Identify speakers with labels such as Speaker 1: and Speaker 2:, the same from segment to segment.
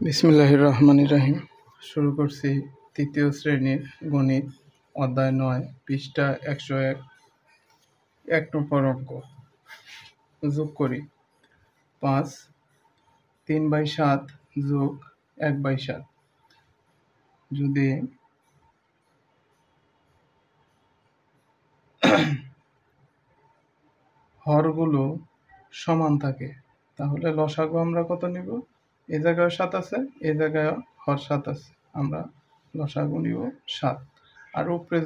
Speaker 1: বিসমিল্লাহির রহমানির রহিম। শুরু করছি তৃতীয় শ্রেণীর গণিত অধ্যায় 9 পৃষ্ঠা 101 এক নম্বর অঙ্ক। যোগ করি 5 3/7 যোগ 1/7। যদি হরগুলো সমান থাকে তাহলে লসাগু আমরা কত নিব? এই জায়গায় 7 আছে, এই জায়গায় হর 7 আছে, আমরা লসাগু নিব 7। আর উপরে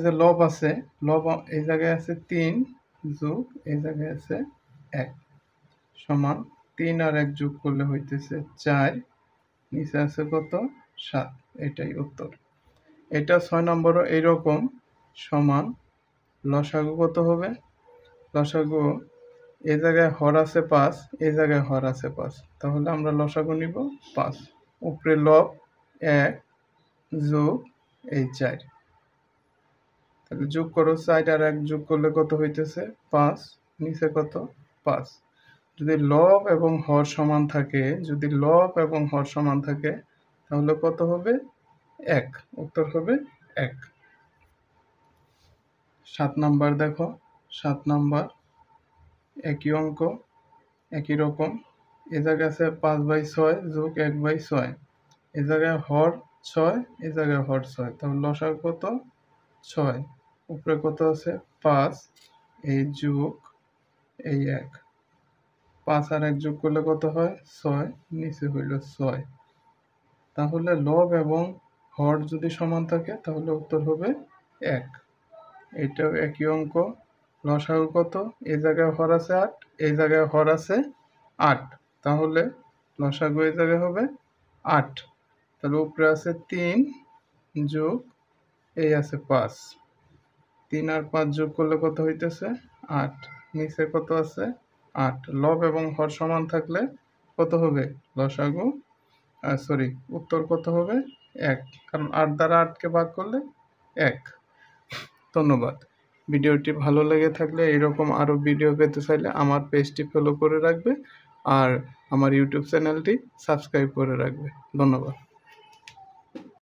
Speaker 1: যে লব আছে, লব এই জায়গায় আছে 3 যোগ এই জায়গায় আছে 1 সমান 3 আর 1 যোগ করলে হইতেছে 4, নিচে আছে কত? 7। এটাই উত্তর। এটা 6 নম্বরও এইরকম সমান। লসাগু কত হবে? লসাগু এই জায়গায় হর আছে 5, এই জায়গায় হর আছে 5, তাহলে আমরা লসাগু নিব 5। উপরে লব 1 যোগ এই 4, তাহলে যোগ করো 4 আর 1 যোগ করলে কত হইতেছে? 5, নিচে কত? 5। যদি লব এবং হর সমান থাকে, তাহলে কত হবে? 1। উত্তর হবে 1। 7 নাম্বার দেখো, 7 নাম্বার একই অঙ্ক, একই রকম। এ জায়গায় আছে 5/6 যোগ 1/6, এ জায়গায় হর 6, এ জায়গায় হর 6, তাহলে লসাগু কত? 6। উপরে কত আছে? 5, এই যোগ এই 1, 5 আর 1 যোগ করলে কত হয়? 6, নিচে হইল 6। তাহলে লব এবং হর যদি সমান থাকে তাহলে উত্তর হবে 1। এটাও একই অঙ্ক। লসাগু কত? এই জায়গায় হর আছে 8, এই জায়গায় হর আছে 8, তাহলে লসাগু এই জায়গায় হবে 8। তাহলে উপরে আছে 3 যোগ এই আছে 5, 3 আর 5 যোগ করলে কত হইতেছে? 8, নিচে কত আছে? 8। লব এবং হর সমান থাকলে কত হবে? লসাগু উত্তর কত হবে? 1, কারণ 8 দ্বারা 8কে ভাগ করলে 1। ধন্যবাদ। ভিডিওটি ভালো লেগে থাকলে এরকম আরও ভিডিও পেতে চাইলে আমার পেজটি ফলো করে রাখবে আর আমার ইউটিউব চ্যানেলটি সাবস্ক্রাইব করে রাখবে। ধন্যবাদ।